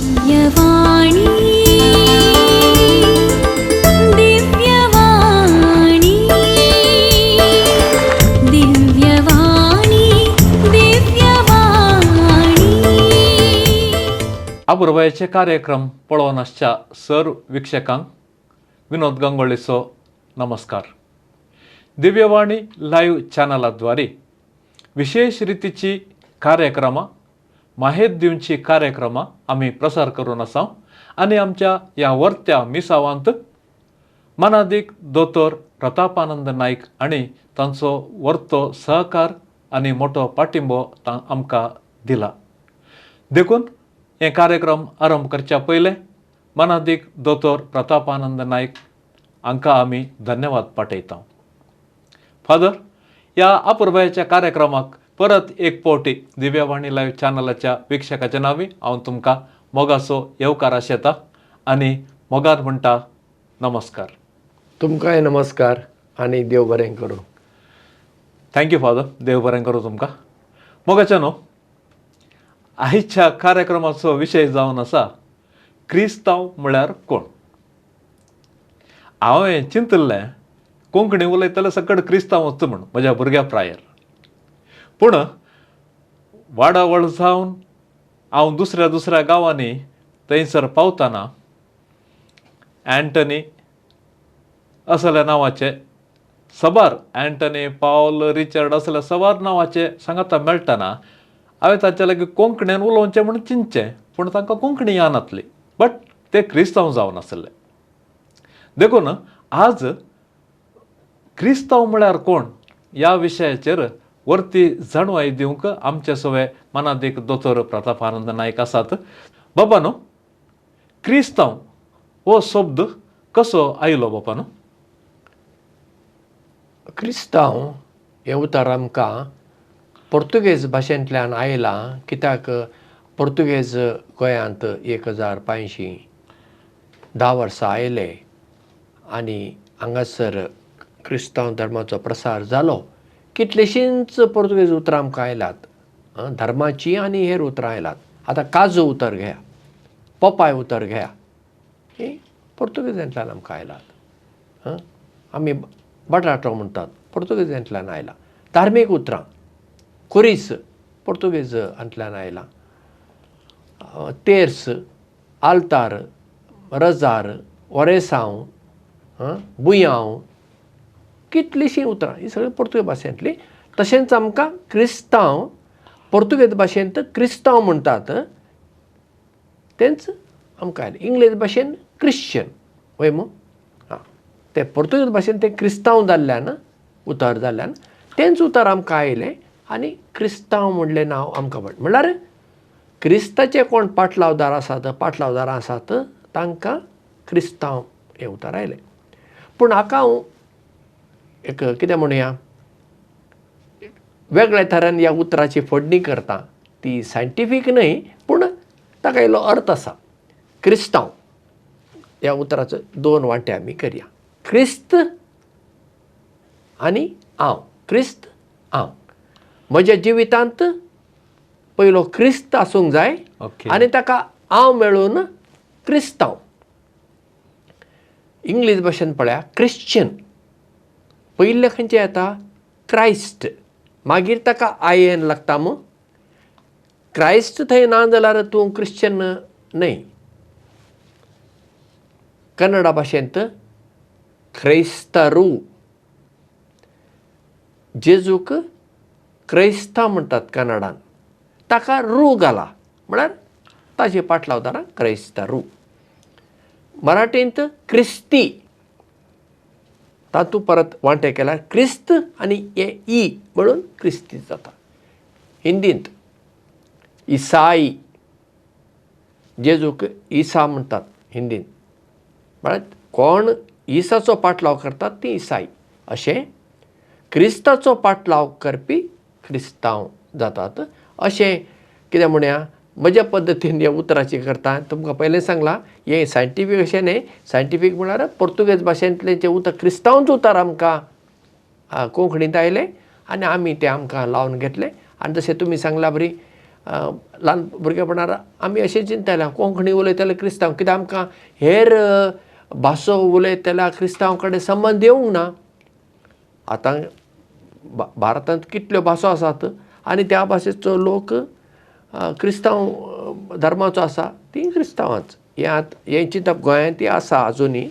दिव्यवाणी दिव्यवाणी दिव्यवाणी दिव्यवाणी अपुरबायचे कार्यक्रम पळोवन आसच्या सर्व वीक्षकांक विनोद गंगोळेचो नमस्कार. दिव्यवाणी लाईव्ह चॅनलाद्वारे विशेष रितीची कार्यक्रमां माहिती दिवची कार्यक्रमां आमी प्रसार करून आसा आनी आमच्या ह्या वर्त्या मिसावांत मनादीक दोतोर प्रतापानंद नाईक आनी तांचो वर्तो सहकार आनी मोठो पाठिंबो आमकां दिला. देखून हे कार्यक्रम आरंभ करच्या पयलें मनादीक दोतोर प्रतापानंद नाईक हांकां आमी धन्यवाद पाठयता. फादर, ह्या अपुरबायेच्या कार्यक्रमाक परत एक पावटी दिव्यवाणी लाईव्ह चॅनलाच्या वीक्षकाच्या नांवी हांव तुमकां मोगाचो येवकार आशेता आनी मोगान म्हणटा नमस्कार. तुमकांय नमस्कार आनी देव बरें करूं. थँक्यू फादर, देव बरें करूं तुमकां. मोगाच्या न्हू, आयच्या कार्यक्रमाचो विशय जावन आसा क्रिस्तांव म्हळ्यार कोण. हांवें चिंतलें कोंकणी उलयतले सकट क्रिस्तांवच म्हूण म्हज्या भुरग्या प्रायर. पूण वाडा व्हड जावन हांव दुसऱ्या गांवांनी थंयसर पावतना एंटनी असल्या नांवाचे सबार एंटनी पावल रिचर्ड असल्या सबार नांवाचे सांगाता मेळटना हांवें तांचे लागीं कोंकणीन उलोवचें म्हूण चिंतचें, पूण तांकां कोंकणी येनासली. बट ते क्रिस्तांव जावन आसले. देखून आज क्रिस्तांव म्हळ्यार कोण ह्या विशयाचेर वर्ती जाणवाय दिवंक आमचे सवे मनादीक दोतोर प्रतापानंद नाईक आसात. बाबानो, क्रिस्तांव हो शब्द कसो आयलो बाबानो? क्रिस्तांव हे उतार आमकां पोर्तुगेज भाशेंतल्यान आयला, कित्याक पोर्तुगेज गोंयांत 1550 10 वर्सां आयले आनी हांगासर क्रिस्तांव धर्माचो प्रसार जालो. कितलींशींच पोर्तुगेज उतरां आमकां आयल्यात, धर्माची आनी हेर उतरां आयल्यात. आतां काजू उतर घेया, पपाय उतर घेया, ही पोर्तुगेजांतल्यान आमकां आयल्यात. आमी बटाटो म्हणटात, पोर्तुगेजांतल्यान आयला. धार्मीक उतरां कुरीस पोर्तुगेजांतल्यान आयला. तेर्स, आल्तार, रजार, ओरेसांव, बुयांव, कितलींशीं उतरां ही सगळीं पोर्तुगेज भाशेंतलीं. तशेंच आमकां क्रिस्तांव पोर्तुगेज भाशेंत क्रिस्तांव म्हणटात तेंच आमकां आयलें. इंग्लीश भाशेन क्रिश्चन वय मू ते पोर्तुगेज भाशेन ते क्रिस्तांव जाल्ल्यान उतर जाल्ल्यान तेंच उतर आमकां आयलें आनी क्रिस्तांव म्हणलें नांव आमकां पडलें. म्हणल्यार क्रिस्ताचे कोण पाटलावदारां आसात तांकां क्रिस्तांव हें उतर आयलें. पूण हाका हांव एक कितें म्हणुया, वेगळ्या तरेन ह्या उतराची फोडणी करता. ती सायंटिफीक न्हय, पूण ताका इल्लो अर्थ आसा. क्रिस्तांव ह्या उतराचो 2 वांटे आमी करया. क्रिस्त आनी हांव. क्रिस्त हांव. म्हज्या जिवितांत पयलो क्रिस्त आसूंक जाय आनी ताका हांव मेळून क्रिस्तांव. इंग्लीश भाशेन पळया, क्रिश्चन पयले खंयचे येता क्रायस्ट, मागीर ताका IN लागता मू. क्रायस्ट थंय ना जाल्यार तूं क्रिश्चन न्हय. कन्नडा भाशेंत ख्रैस्तरू, जेजूक क्रायस्तांव म्हणटात कन्नडान, ताका रू घाला म्हळ्यार ताची पाटलावदारां क्रायस्तरू. मराठींत क्रिस्ती, तातूंत परत वांटे केल्यार क्रिस्त आनी ई म्हणून क्रिस्ती जाता. हिंदींत इसाई, जेजूक इसा म्हणटात हिंदींत, म्हळ्यार कोण इसाचो पाटलाव करतात ती इसाई. अशें क्रिस्ताचो पाटलाव करपी क्रिस्तांव जातात. अशें कितें म्हणया, म्हज्या पद्दतीन ह्या उतराची करता. तुमकां पयलें सांगलां हें सायंटिफीक अशें न्हय. सायंटिफीक म्हळ्यार पोर्तुगेज भाशेंतलें जें उतर क्रिस्तांवच उतर आमकां कोंकणींत आयलें आनी आमी तें आमकां लावन घेतलें. आनी जशें तुमी सांगला बरी ल्हान भुरगेपणार आमी अशें चिंतताले कोंकणी उलयताले क्रिस्तांव, कित्याक आमकां हेर भासो उलयताल्या क्रिस्तांव कडेन संबंद येवंक ना. आतां भारतांत कितल्यो भासो आसात आनी त्या भाशेचो लोक क्रिस्तांव धर्माचो आसा, ती क्रिस्तांवांच. हें चिंतप गोंयांत आसा आजुनी,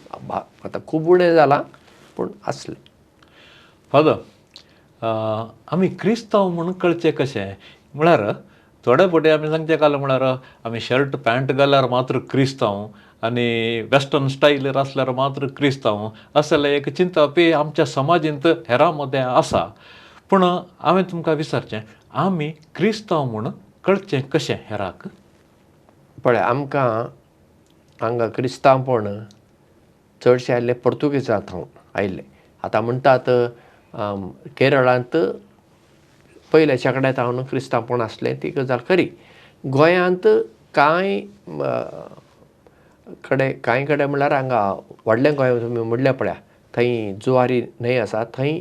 आतां खूब उणें जालां पूण आसलें. फादर, आमी क्रिस्तांव म्हणून कळचें कशें म्हळ्यार थोडे फावटी आमी सांगचें काल म्हळ्यार आमी शर्ट पॅन्ट घाल्यार मात्र क्रिस्तांव आनी वेस्टर्न स्टायलर आसल्यार मात्र क्रिस्तांव असलें एक चिंतप ही आमच्या समाजींत हेरां मदें आसा. पूण हांवें तुमकां विचारचें, आमी क्रिस्तांव म्हणून कळचें कशें हेराक? पळय, आमकां हांगा क्रिस्तांवपण चडशे आयिल्ले पुर्तुगेजांत आयिल्ले. आतां म्हणटात केरळांत पयल्या शेंकड्यांत हांव क्रिस्तांवपण आसलें, ती गजाल खरी. गोंयांत कांय कडेन म्हळ्यार हांगा व्हडलें गोंय तुमी म्हणलें पळया, थंय जुवारी न्हंय आसा, थंय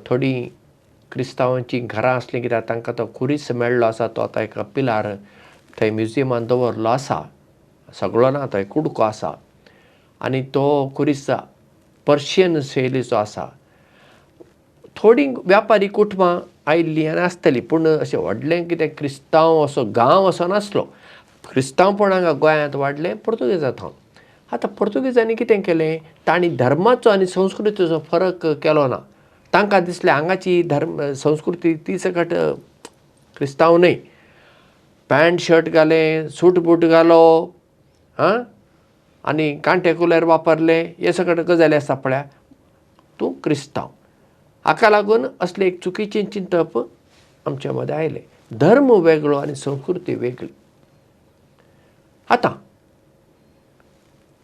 थोडीं क्रिस्तांवांचीं घरां आसलीं, कित्याक तांकां तो कुरीस मेळ्ळो आसा. तो आतां एका पिलार थंय म्युजियमान दवरलो आसा. सगळो ना, थंय कुडको आसा आनी तो कुरीस पर्शियन शैलीचो आसा. थोडीं व्यापारी कुटुंबां आयिल्लीं आनी आसतलीं, पूण अशें व्हडलें कितें क्रिस्तांव असो गांव असो नासलो. क्रिस्तांवपण हांगा गोंयांत वाडलें पुर्तुगेजांत. आतां पुर्तुगेजांनी कितें केलें, तांणी धर्माचो आनी संस्कृतीचो फरक केलो ना. तांकां दिसलें हांगाची संस्कृती ती सकट क्रिस्तांव न्हय. पॅन्ट शर्ट घालें, सूट बूट घालो, आनी कांटे कुलेर वापरले, हे सकट गजाली आसा पळया, तूं क्रिस्तांव. हाका लागून असलें एक चुकीचें चिंतप आमच्या मदें आयलें. धर्म वेगळो आनी संस्कृती वेगळी. आतां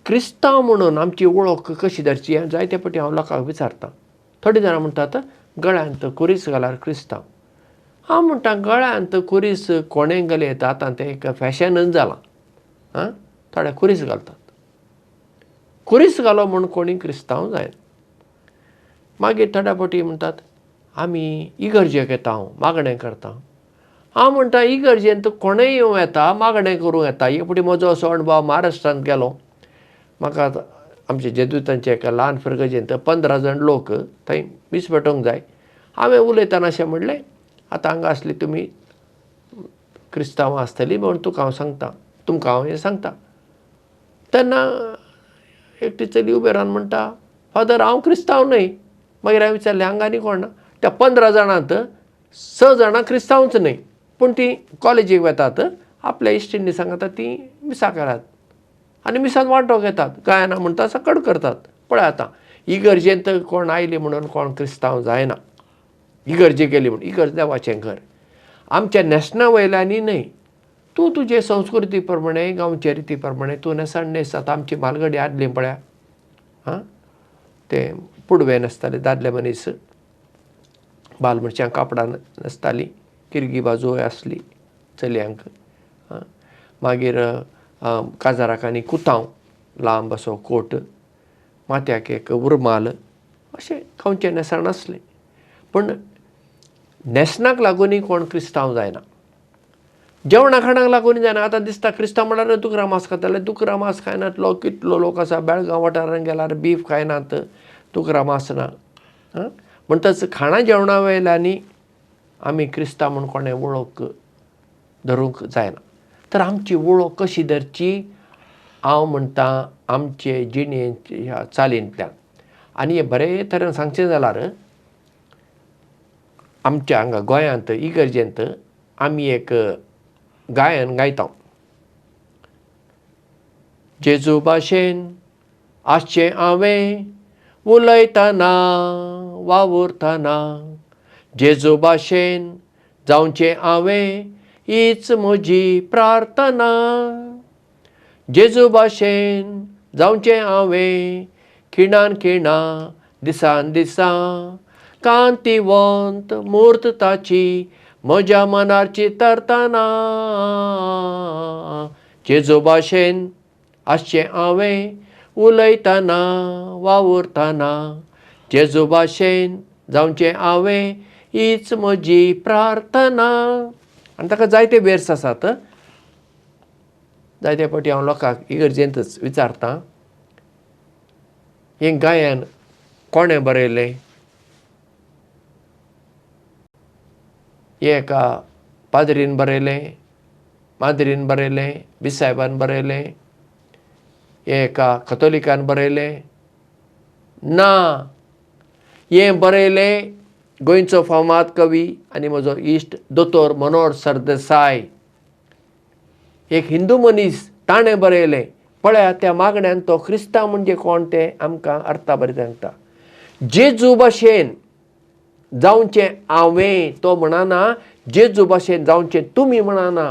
क्रिस्तांव म्हणून आमची वळख कशी धरची हें जायते फावटी हांव लोकांक विचारतां. थोडीं जाणां म्हणटात गळ्यांत कुरीस घाल्यार क्रिस्तांव. हांव म्हणटा गळ्यांत कुरीस कोणेंय घाली येता, आतां तें एक फॅशनच जालां. थोडे कुरीस घालतात. कुरीस घालो म्हूण कोणी क्रिस्तांव जायना. मागीर थोड्या फावटी म्हणटात आमी इगर्जेक येता, हांव मागणें करता. हांव म्हणटा इगर्जेंत कोणेंय येवं येता, मागणें करूं येता. एक फावटी म्हजो असो अणभव महाराष्ट्रांत गेलो. म्हाका आमच्या जेजुतांचे एका ल्हान फिरगजेंत 15 जाण लोक थंय विस्पेटोवंक जाय. हांवें उलयतना अशें म्हणलें, आतां हांगा असलीं तुमी क्रिस्तांवां आसतलीं म्हूण तुमकां हांव हें सांगता. तेन्ना एकटी चली उबे रावन म्हणटा, फादर हांव क्रिस्तांव न्हय. मागीर हांवें विचारलें हांगा आनी कोण ना. त्या 15 जाणांत 6 जाणां क्रिस्तांवच न्हय, पूण तीं कॉलेजीक वतात, आपल्या इश्टींनी सांगता तीं मिसाक येतात आनी मिसांत वांटो घेतात, गायना म्हणटा सकट करतात. पळय आतां इगर्जेंत कोण आयली म्हणून कोण क्रिस्तांव जायना. इगर्जेक गेली म्हणून, इगर्ज देवाचें घर. आमच्या न्हेसना वयल्यानी न्हय, तूं तुजे संस्कृती प्रमाणे, गांवचे रिती प्रमाणे तूं नेसण न्हेस. आतां आमची म्हालगडी आदली पळया, ते पुडवे न्हेसताले दादले मनीस, बालमरच्या कापडां न्हेसतालीं, किरगी बाजू आसली चलयांक. मागीर काजाराक आनी कुतांव, लांब असो कोट, माथ्याक एक उर्माल, अशें गांवचें न्हेसण आसलें. पूण न्हेसणाक लागून कोण क्रिस्तांव जायना. जेवणा खाणाक लागून जायना. आतां दिसता क्रिस्तांव म्हळ्यार दुकरा मांस खाताले. दुकरा मांस खायनात लोक. कितलो लोक आसा बेळगांव वाठारांत गेल्यार बीफ खायनात, दुकरा मांस ना. म्हणटच खाणा जेवणा वयल्यांनी आमी क्रिस्तांव म्हूण कोणें वळख धरूंक जायना. तर आमची वळख कशी धरची? हांव म्हणटा आमचे जिणेंत ह्या चालींतल्यान. आनी हें बरे तरेन सांगचें जाल्यार आमच्या हांगा गोंयांत इगर्जेंत आमी एक गायन गायता. जेजू भाशेन आसचें हांवें उलयतना वावुरतना, जेजू भाशेन जावचें हांवें हीच म्हजी प्रार्थना. जेजू भाशेन जावचें हांवें खिणान खिणा दिसान दिसा, कांतिवंत मूर्त ताची म्हज्या मनार चितरतना. जेजू भाशेन आसचें हांवें उलयतना वावुरतना, जेजू भाशेन जावचें हांवें हीच म्हजी प्रार्थना. आनी ताका जायते वेर्स आसात. जायते फावटी हांव लोकांक इगर्जेंतच विचारतां, हें गायन कोणें बरयलें? हें एका पाद्रीन बरयलें, माद्रीन बरयलें, बिसायबान बरयलें, हें एका कथोलिकान बरयलें? ना, हें बरयलें गोंयचो फामाद कवी आनी म्हजो इश्ट दोतोर मनोहर सरदेसाय. एक हिंदू मनीस ताणें बरयलें. पळयात त्या मागण्यान तो क्रिस्तांव म्हणजे कोण तें आमकां अर्था बरें सांगता. जेजू भाशेन जावचें हांवें तो म्हणना, जेजू भाशेन जावचें तुमी म्हणना.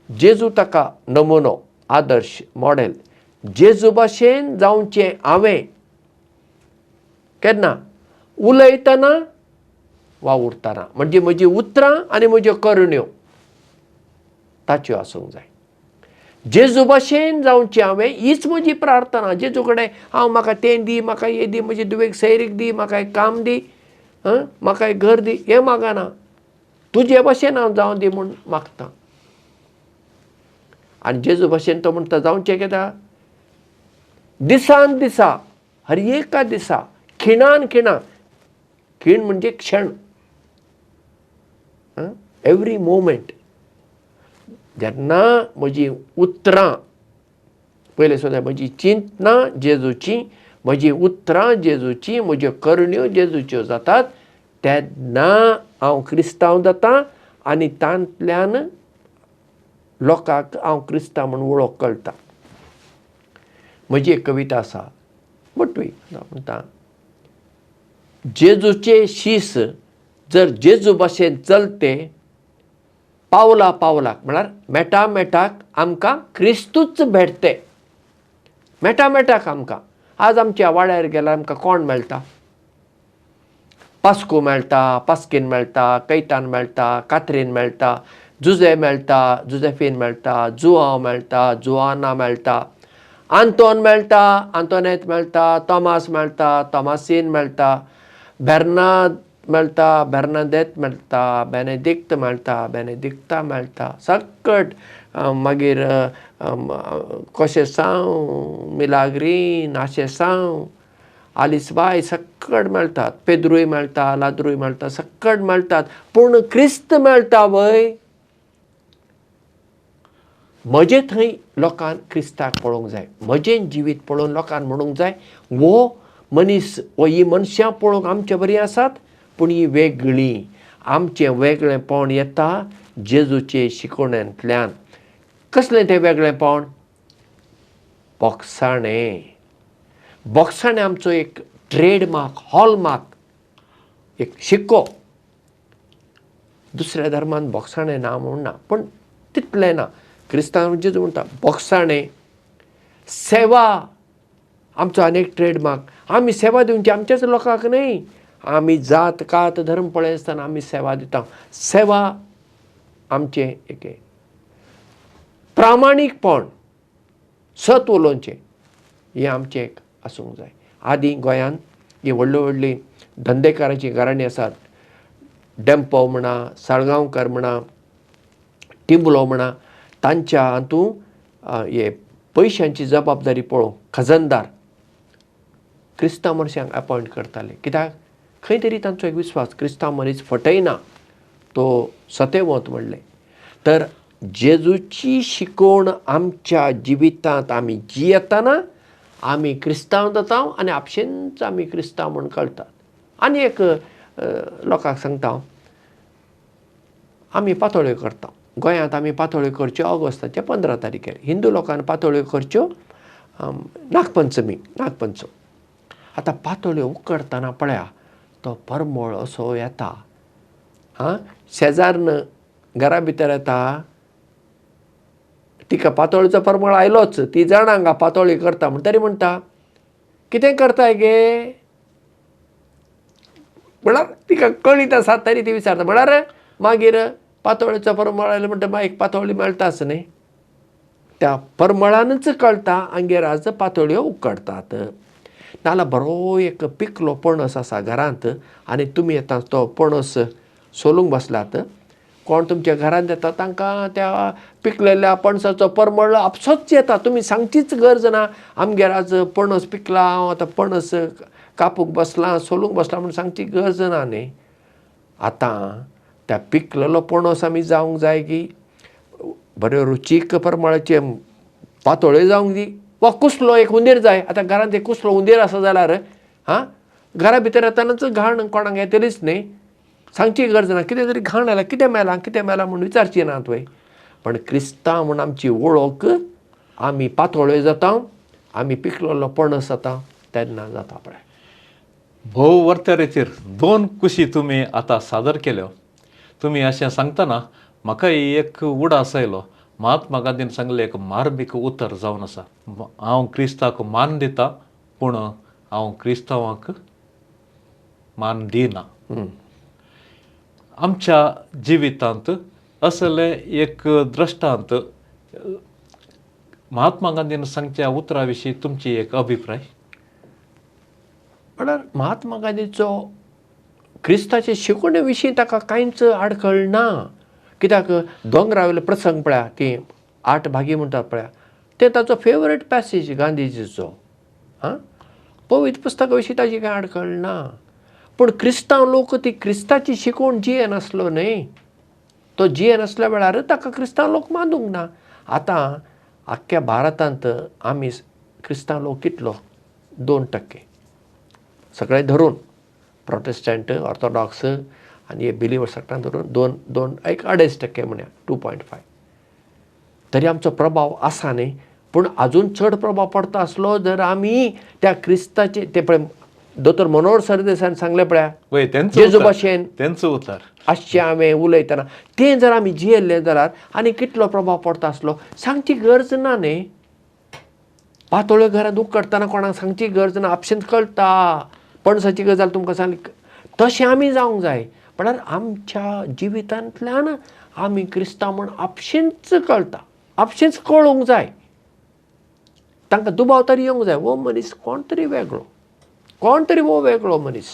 जेजू ताका नमुनो, आदर्श, मॉडेल. जेजू भाशेन जावचें हांवें केन्ना? उलयतना वा उरतना. म्हणजे म्हजी उतरां आनी म्हज्यो करण्यो ताच्यो आसूंक जाय. जेजू भाशेन जावचें हांवें हीच म्हजी प्रार्थना. जेजू कडेन हांव म्हाका तें दी, म्हाका हें दी, म्हजे दुवेक सैरीक दी, म्हाका एक काम दी, म्हाका एक घर दी, हें मागना. तुजे भाशेन हांव जावं दी म्हूण मागतां. आनी जेजू भाशेन तो म्हणटा जावचें केदा दिसान दिसा, हर एका दिसा, खिणान खिणा. खीण म्हणजे क्षण. Every moment. जेन्ना म्हजी उतरां, पयलें सुद्दां म्हजी चिंतनां जेजूची, म्हजी उतरां जेजूची, म्हज्यो करण्यो जेजूच्यो जातात, तेन्ना हांव क्रिस्तांव जातां आनी तांतल्यान लोकांक हांव क्रिस्तांव म्हणून वळख कळटा. म्हजी एक कविता आसा, बटवी म्हणटा, जेजूचे शीस जर जेजू भाशेन चलते, पावला पावलाक म्हळ्यार मेटा मेटाक आमकां क्रिस्तूच भेटते. मेटा मेटाक आमकां. आज आमच्या वाड्यार गेल्यार आमकां कोण मेळटा? पास्को मेळटा, पास्कीन मेळटा, कैतान मेळटा, कात्रीन मेळटा, जुजे मेळटा, जुजेफीन मेळटा, जुआंव मेळटा, जुआना मेळटा, आंतोन मेळटा, आंतोनेत मेळटा, तोमास मेळटा, तोमासीन मेळटा, बेर्नाद मेळटा, बेर्नादेत मेळटा, बेनेदिक्ट मेळटा, बेनेदिक्ता मेळटा, सक्कट. मागीर कोशेसांव, मिलाग्रीन, आशेसांव, आलिसबाय सक्कट मेळटात. पेद्रूय मेळटा, लाद्रूय मेळटा, सक्कट मेळटात. पूण क्रिस्त मेळटा वय. म्हजे थंय लोकांन क्रिस्ताक पळोवंक जाय. म्हजें जिवीत पळोवन लोकांन म्हणूंक जाय, वो मनीस, ही मनशां पळोवंक आमचे बरीं आसात, पूण ही वेगळीं. आमचें वेगळेंपण येता जेजूचे शिकवण्यांतल्यान. कसलें तें वेगळेंपण? बोगसाणें. बोगसाणें आमचो एक ट्रेडमार्क, हॉलमार्क, एक शिक्को. दुसऱ्या धर्मान बोगसाणें ना म्हूण ना, पूण तितलें ना. क्रिस्तांव जेजू म्हणटा बोगसाणें. सेवा आमचो आनीक ट्रेडमार्क. आमी सेवा दिवची आमच्याच लोकांक न्ही. आमी जात कात धर्म पळयनासतना आमी सेवा दिता. सेवा आमचें एक प्रामाणीकपण, सत उलोवचें, हें आमचें एक आसूंक जाय. आदीं गोंयांत ही व्हडलीं व्हडलीं धंदेकारांचीं घराणीं आसात. डेंपो म्हणा, साळगांवकर म्हणा, टिंबलो म्हणा, तांच्या हातूंत हे पयशांची जबाबदारी पळोवंक खजनदार क्रिस्तांव मनशांक अपॉयंट करताले. कित्याक खंय तरी तांचो एक विस्वास, क्रिस्तांव मनीस फटयना, तो सत्यवंत म्हणलें. तर जेजूची शिकवण आमच्या जिवितांत आमी जियेतना आमी क्रिस्तांव जाता आनी आपशेंच आमी क्रिस्तांव म्हूण कळटात. आनी एक लोकांक सांगता, आमी पातोळ्यो करता. गोंयांत आमी पातोळ्यो करच्यो ऑगस्टाच्या 15 तारखेर. हिंदू लोकांनी पातोळ्यो करच्यो नागपंचम. आतां पातोळ्यो उकडटना पळया, तो परमळ असो येता. शेजारन घरा भितर येता, तिका पातोळीचो परमळ आयलोच, ती जाणा हांगा पातोळी करता म्हण तरी म्हणटा, कितें करताय गे म्हळ्यार तिका कळीत आसा तरी ती विचारता. म्हळ्यार मागीर पातोळीचो परमळ आयलो म्हणटा मागीर पातोळी मेळटाच न्ही. त्या परमळानच कळटा आंगेर आज पातोळ्यो उकडटात. नाल्यार बरो एक पिकलो पणस आसा घरांत आनी तुमी येता तो पणस सोलूंक बसलात, कोण तुमच्या घरांत येता तांकां त्या पिकलेल्या पणसाचो परमळ आपसोच येता. तुमी सांगचीच गरज ना आमगेर आज पणस पिकला, हांव आतां पणस कापूंक बसलां, सोलूंक बसलां म्हणून सांगची गरज ना न्ही. आतां त्या पिकलेलो पणस आमी जावंक जाय की बऱ्यो रुचीक परमळाचे पातोळ्यो जावंक दी, वा कुसलो एक हुंदीर जाय. आतां घरांत एक कुसलो हुंदीर आसा जाल्यार घरा भितर येतानाच घाण कोणाक येतलीच न्ही. सांगची गरज ना. कितें तरी घाण आयला, कितें मेलां म्हूण विचारची ना तुवें. पण क्रिस्तांव म्हूण आमची वळख आमी पातोळ्यो जाता, आमी पिकलेलो पणस जाता तेन्ना जाता पळय. भोव वर्तेरेचेर 2 कुशी तुमी आतां सादर केल्यो. तुमी अशें सांगतना म्हाकाय एक उडास आयलो. महात्मा गांधीन सांगलें एक मार्मीक उतर जावन आसा. हांव क्रिस्तांक मान दिता, पूण हांव क्रिस्तांवांक मान दिना. आमच्या जिवितांत असले एक दृश्टांत महात्मा गांधीन सांगच्या उतरा विशीं तुमची एक अभिप्राय. म्हळ्यार महात्मा गांधीचो क्रिस्ताचे शिकवणे विशीं ताका कांयच आडखळ ना. कित्याक दोंगरावेले प्रसंग पळया, ती 8 भागी म्हणटात पळया, ते ताचो फेवरेट पॅसेज गांधीजीचो. पवित्र पुस्तका विशीं ताची कांय आडखळ ना. पूण क्रिस्तांव लोक ती क्रिस्ताची शिकवण जिये नासलो न्ही. तो जिये नासल्या वेळार ताका क्रिस्तांव लोक मानूंक ना. आतां आख्ख्या भारतांत आमी क्रिस्तांव लोक कितलो? 2%. सगळे धरून प्रोटेस्टंट, ऑर्थोडॉक्स आनी हे बिलिवर्सांक धरून 2.5% म्हणया, 2.5. तरी आमचो प्रभाव आसा न्ही. पूण आजून चड प्रभाव पडटा आसलो जर आमी त्या क्रिस्ताचे ते पळय दोतोर मनोहर सरदेसायन सांगलें पळया, जेजू भाशेन तेंचो उतर आसचें हांवें उलयतना तें जर आमी जियेल्लें जाल्यार आनी कितलो प्रभाव पडटा आसलो सांगची गरज ना न्ही. पातोळ्यो घरांत उकडटना कोणाक सांगची गरज ना, आपशेंच कळटा. पणसाची गजाल तुमकां सांगली तशें आमी जावंक जाय. म्हळ्यार आमच्या जिवितांतल्यान आमी क्रिस्तांव म्हूण आपशेंच कळटा, आपशेंच कळूंक जाय. तांकां दुबाव तरी येवंक जाय. वो मनीस कोण तरी वेगळो, कोण तरी वो वेगळो मनीस.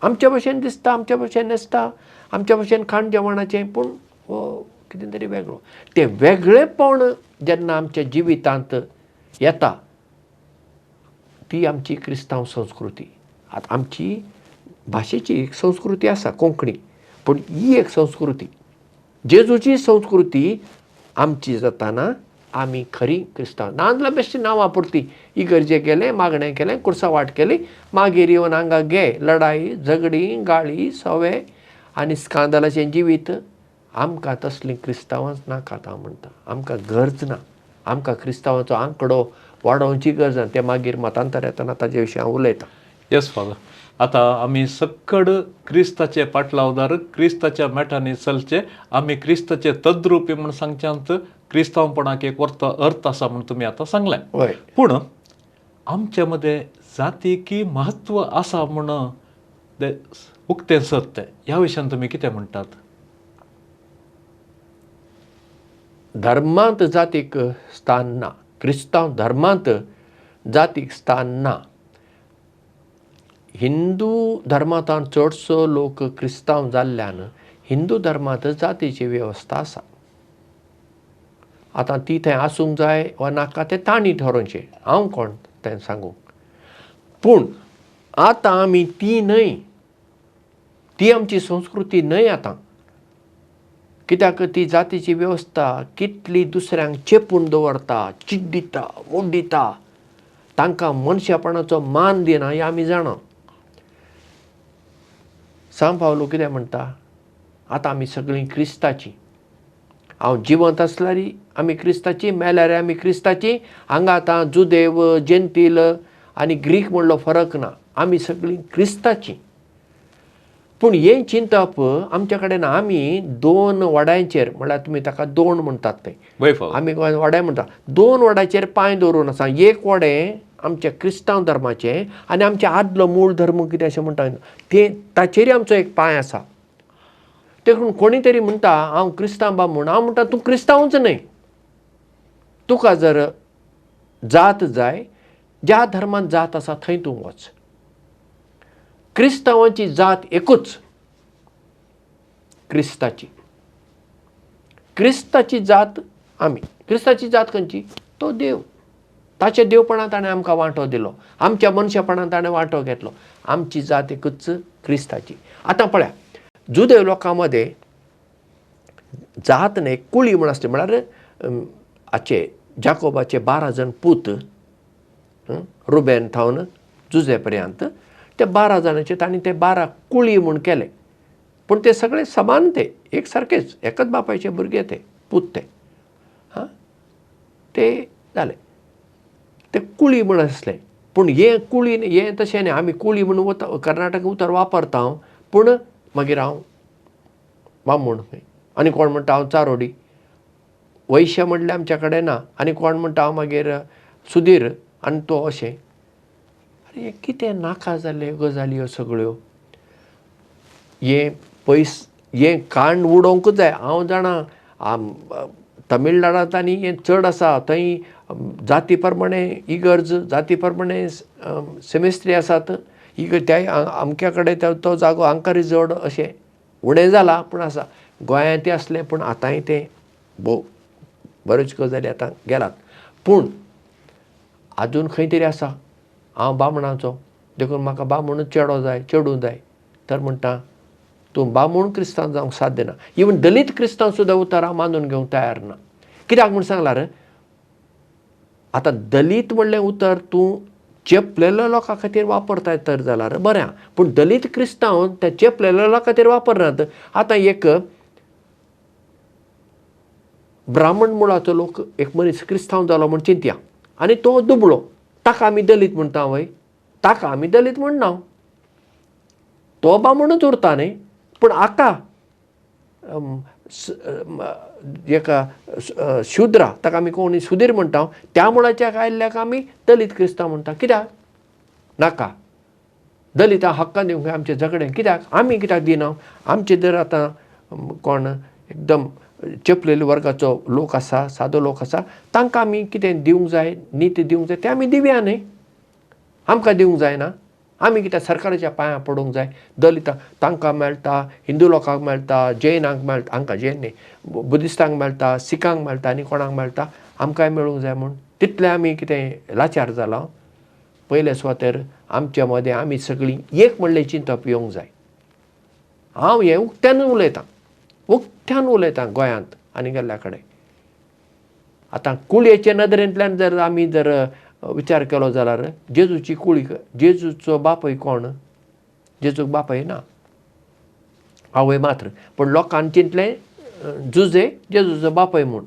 आमच्या भशेन दिसता, आमच्या भशेन न्हेसता, आमच्या भशेन खाण जेवणाचें, पूण वो कितें तरी वेगळो. तें वेगळेपण जेन्ना आमच्या जिवितांत येता ती आमची क्रिस्तांव संस्कृती. आतां आमची भाशेची एक संस्कृती आसा कोंकणी, पूण ही एक संस्कृती जेजूची संस्कृती आमची जाताना आमी खरी क्रिस्तांव. नाजाल्यार बेश्टी नांवां पुरती इगर्जे गेले, मागणें केलें, कुर्सावाट केली, मागीर येवन हांगा घे लढाई झगडी गाळी सवे आनी स्कांदलाचें जिवीत. आमकां तसलीं क्रिस्तांवांच नाका हांव म्हणटा. आमकां गरज ना. आमकां क्रिस्तांवाचो आंकडो वाडोवची गरज ना. तें मागीर मतांतर येतना ताजे विशीं हांव उलयतां. Yes father. आतां आमी सकड क्रिस्ताचे पाटलावदार क्रिस्ताच्या मेठांनी चलचे, आमी क्रिस्ताचे तद्रुपी म्हूण सांगच्यांत क्रिस्तांवपणाक एक अर्थ आसा म्हूण तुमी आतां सांगलें. पूण आमचे मदें जातीकी म्हत्व आसा म्हूण उक्तें सत्य, ह्या विशयान तुमी कितें म्हणटात? धर्मांत जातीक स्थान ना. क्रिस्तांव धर्मांत जातीक स्थान ना. हिंदू धर्मांतल्यान चडसो लोक क्रिस्तांव जाल्ल्यान हिंदू धर्मांत जातीची वेवस्था आसा. आतां ती थंय आसूंक जाय वा नाका तें तांणी ठरोवचें, हांव कोण तें सांगूंक. पूण आतां आमी ती न्हय, ती आमची संस्कृती न्हय आतां. कित्याक ती जातीची वेवस्था कितली दुसऱ्यांक चेपून दवरता, चिड्डिता, मोड्डिता, तांकां मनशापणाचो मान दिना हें आमी जाणा. सांव पावलो कितें म्हणटा? आतां आमी सगळीं क्रिस्ताची. हांव जिवंत आसल्यार आमी क्रिस्ताची, मेल्यार आमी क्रिस्ताची. हांगा आतां जुदेव, जेंटील आनी ग्रीक म्हणलो फरक ना. आमी सगळीं क्रिस्ताची. पूण हें चिंतप आमचे कडेन ना. आमी 2 वड्यांचेर, म्हळ्यार तुमी ताका 2 म्हणटात पळय, आमी वडे म्हणटा, 2 वड्याचेर पांय दवरून आसा. एक वडें आमच्या क्रिस्तांव धर्माचें आनी आमच्या आदलो मूळ धर्म कितें अशें म्हणटा तें ताचेरय आमचो एक पांय आसा. देखून कोणी तरी म्हणटा हांव क्रिस्तांव बाब म्हूण. हांव म्हणटा तूं क्रिस्तांवच न्हय. तुका जर जात जाय, ज्या धर्मान जात आसा थंय तूं वच. क्रिस्तांवांची जात एकूच. क्रिस्ताची. क्रिस्ताची जात आमी. क्रिस्ताची जात खंयची? तो देव. ताच्या देवपणांत ताणें आमकां वांटो दिलो, आमच्या मनशापणांत ताणें वांटो घेतलो. आमची जात एकूच क्रिस्ताची. आतां पळया, जुदेव लोकां मदें जात न्ही, कुळी म्हण आसली. म्हळ्यार हाचे जाकोबाचे 12 जाण पूत, रुबेन थावन जुजे पर्यंत ते 12 जाणांचे तांणी ते 12 कुळी म्हूण केले. पूण ते सगळे समान, ते एक सारकेच, एकच बापायचे भुरगे ते पूत ते. ते जाले ते कुळी म्हण आसले. पूण हे कुळी हे तशें न्ही, आमी कुळी म्हणून कर्नाटक उतर वापरता हांव, पूण मागीर हांव बामूण खंय, आनी कोण म्हणटा हांव चारोडी. वैश्य म्हणलें आमच्या कडेन ना, आनी कोण म्हणटा हांव मागीर सुधीर, आनी तो अशें. अरे कितें नाका जाले गजाली ह्यो सगळ्यो. हे कांड उडोवंकूच जाय. हांव जाणा तमिळनाडांत आनी हें चड आसा, थंय जाती प्रमाणे इगर्ज, जाती प्रमाणे सेमिस्ट्री आसात. त्या अमक्या कडेन तो जागो हांकां रिजर्वड अशें उणें जाला, पूण आसा. गोंयांत आसलें, पूण आतांय तें बऱ्योच गजाली आतां गेलात. पूण आजून खंय तरी आसा. हांव बामणाचो, देखून म्हाका बामणूच चेडो जाय, चेडूं जाय. तर म्हणटा तूं बामूण क्रिस्तांव जावंक साध्य ना. इवन दलीत क्रिस्तांव सुद्दां उतर हांव मानून घेवंक तयार ना. कित्याक म्हूण सांगल्यार, आतां दलीत म्हणलें उतर तूं चेपलेल्या लोकां खातीर वापरताय तर जाल्यार बरें, पूण दलीत क्रिस्तांव त्या चेपलेल्या लोकां खातीर वापरनात. आतां एक ब्राह्मण मुळाचो लोक, एक मनीस क्रिस्तांव जालो म्हूण चिंतया, आनी तो दुबळो, ताका आमी दलीत म्हणटा वय? ताका आमी दलीत म्हणना. तो बामणूच उरता न्ही, पूण हाका एका शुद्रा, ताका आमी कोणी सुधीर म्हणटा, त्या मुळाच्या आयिल्ल्याक आमी दलीत क्रिस्तांव म्हणटा. कित्याक नाका? दलितां हक्कां दिवंक आमचें झगडें. कित्याक आमी कित्याक दिना? आमचे जर आतां कोण एकदम चेपलेल्या वर्गाचो लोक आसा, सादो लोक आसा, तांकां आमी कितें दिवंक जाय, नीत दिवंक जाय, तें आमी दिवया न्ही. आमकां दिवंक जायना? आमी कित्याक सरकाराच्या पांयां पडूंक जाय? दलितां तांकां मेळटा, हिंदू लोकांक मेळटा, जैनांक मेळटा, हांकां जैन न्ही, बुद्धिस्टांक मेळटा, सिखांक मेळटा, आनी कोणाक मेळटा, आमकांय मेळूंक जाय म्हूण तितलें आमी कितें लाचार जाला? पयले सुवातेर आमच्या मदें आमी सगळीं एक म्हणलें चिंतप येवंक जाय. हांव हें उक्त्यान उलयतां गोंयांत आनी गेल्ल्या कडेन. आतां कुळयेचे नदरेंतल्यान जर आमी जर विचार केलो जाल्यार जेजूची कुळी, जेजूचो बापूय कोण? जेजूक बापूय ना, आवय मात्र. पूण लोकांनी चिंतलें जुजे जेजूचो बापूय म्हूण.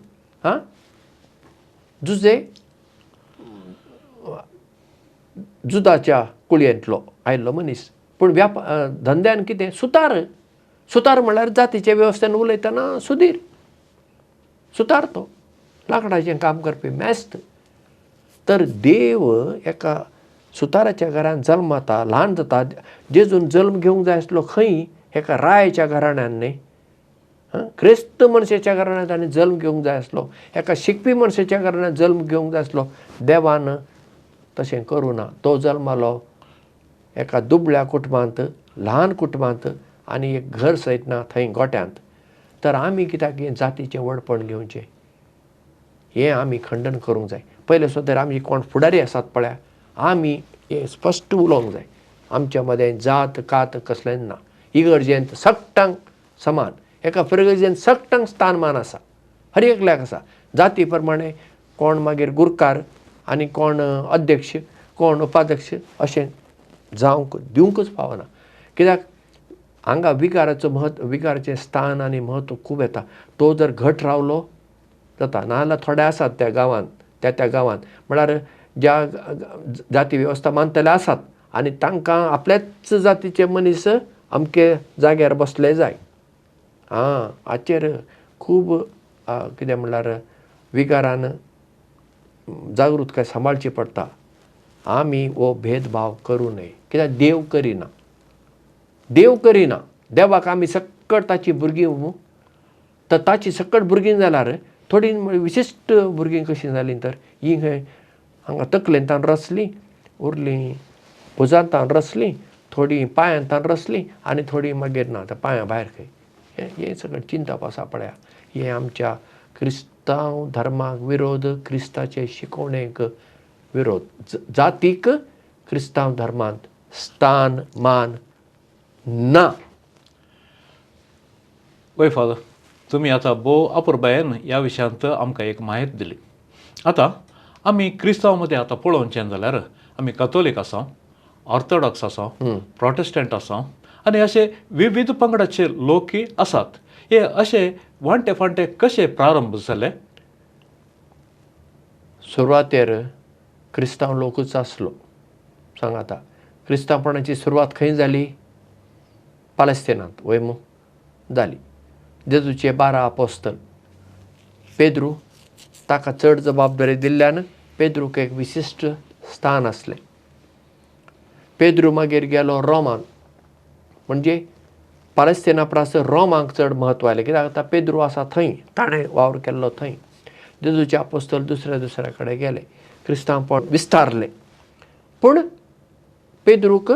जुजे जुदाच्या कुळयेंतलो आयिल्लो मनीस. पूण धंद्यान कितें? सुतार. सुतार म्हळ्यार जातीचे वेवस्थेन उलयतना सुधीर. सुतार तो लांकडाचें काम करपी मेस्त. तर देव एका सुताराच्या घरांत जल्मता, ल्हान जाता. जेजून जल्म घेवंक जाय आसलो खंय? एका रायाच्या घराण्यांत न्ही, क्रिस्त मनशाच्या घराण्यांत ताणें जल्म घेवंक जाय आसलो. एका शिकपी मनशाच्या घराण्यांत जल्म घेवंक जाय आसलो. देवान तशें करूं ना. तो जल्मालो एका दुबळ्या कुटुंबांत, ल्हान कुटुंबांत, आनी एक घर सयत ना थंय गोट्यांत. तर आमी कित्याक हें जातीचें वडपण घेवचें? हें आमी खंडन करूंक जाय. पयले सुद्दां आमी कोण फुडारी आसात पळय, आमी हें स्पश्ट उलोवंक जाय. आमच्या मदें जात कात कसलेंच ना. इगर्जेंत सगळ्यांक समान, एका फ्रेगर्जेंत सगळ्यांक स्थानमान आसा, हर एकल्याक आसा. जाती प्रमाणे कोण मागीर गुरकार, आनी कोण अध्यक्ष, कोण उपाध्यक्ष अशें जावंक दिवंकूच पावना. कित्याक हांगा विकाराचो विकाराचें स्थान आनी म्हत्व खूब येता. तो जर घट रावलो जाता. नाजाल्यार थोडे आसात त्या गांवांत, त्या गांवांत म्हळ्यार ज्या जाती वेवस्था मानतले आसात, आनी तांकां आपल्याच जातीचे मनीस अमके जाग्यार बसले जाय. हाचेर खूब कितें म्हणल्यार विकारान जागृतकाय सांबाळची पडटा. आमी हो भेदभाव करूं नये. कित्याक देव करिना. देव करिना. देवाक आमी सक्कट ताची भुरगीं, तर ताची सक्कट भुरगीं जाल्यार थोडी विशिश्ट भुरगीं कशीं जालीं तर ही खंय हांगा तकलेंतान रचलीं, उरलीं भुजांतान रचलीं, थोडीं पांयांतान रचलीं, आनी थोडीं मागीर ना, पांयां भायर खंय. हे सगळं चिंता पासा पड्या हे आमच्या क्रिस्तांव धर्माक विरोध क्रिस्ताचे शिकवणेक विरोध जातीक क्रिस्तांव धर्मांत स्थान मान ना. वय फादर, तुम्ही आता भोव अपुरबायेन ह्या विशयांत आमकां एक माहिती दिली. आतां आमी क्रिस्तांवामध्ये आतां पळोवचें जाल्यार आमी कथोलीक आसा, ऑर्थोडॉक्स आसा, प्रोटेस्टंट आसा आनी अशे विविध पंगडाचे लोकय आसात. हे अशे वांटे फांटे कशे प्रारंभ जाले? सुरवातेर क्रिस्तांव लोकूच आसलो. सांग आतां क्रिस्तांवपणाची सुरवात खंय जाली? पालेस्तिनांत वय मू जाली. जेजूचे 12 आपोस्तल पेद्रू ताका चड जबाबदारी दिल्ल्यान पेद्रूक एक विशिश्ट स्थान आसलें. पेद्रू मागीर गेलो रोमान, म्हणजे पालेस्तिना परस रोमांक चड म्हत्व आयलें. कित्याक आतां पेद्रू आसा थंय, ताणें वावर केल्लो थंय. जेजूचे आपोस्तल दुसऱ्या कडेन गेले, क्रिस्तांवपण विस्तारलें. पूण पेद्रूक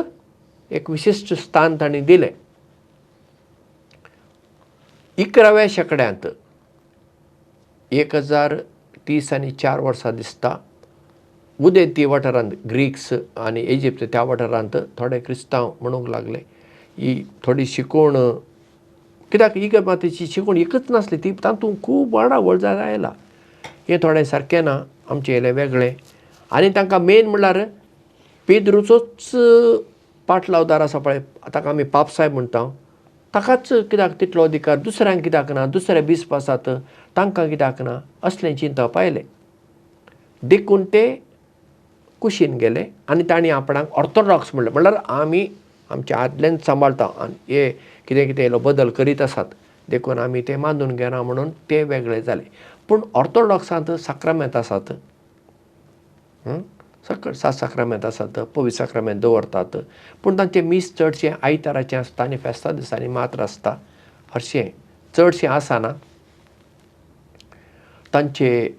एक विशिश्ट स्थान तांणी दिलें. 11व्या शेंकड्यांत 1034 वर्सां दिसता उदेंती वाठारांत ग्रीक्स आनी इजिप्त त्या वाठारांत थोडे क्रिस्तांव म्हणूंक लागले ही थोडी शिकवण. कित्याक इगर मातेची शिकवण एकच नासली, ती तातूंत खूब वाडावळ जायत आयला. हें थोडें सारकें ना, आमचें येलें वेगळें. आनी तांकां मेन म्हणल्यार पेद्रूचोच पाटलावदार आसा पळय, ताका आमी पापसाहेब म्हणटा, ताकाच कित्याक तितलो अधिकार, दुसऱ्यांक कित्याक ना, दुसरे बिस्प आसात तांकां कित्याक ना, असलें चिंतप आयलें. देखून ते कुशीन गेले आनी तांणी आपणाक ऑर्थोडॉक्स म्हणलें. म्हणल्यार आमी आमच्या आदल्यान सांबाळटा आनी हे कितें कितें इल्लो बदल करीत आसात, देखून आमी ते मानून घेना म्हणून ते वेगळे जाले. पूण ऑर्थोडॉक्सांत साक्रामेंत आसात, सकयल 7 साक्रामेंत आसात, पवित्र साक्रामेंत दवरतात. पूण तांचें मीस चडशें आयताराचें आसता आनी फेस्ता दिसांनी मात्र आसता. हरशीं चडशें आसना. तांचे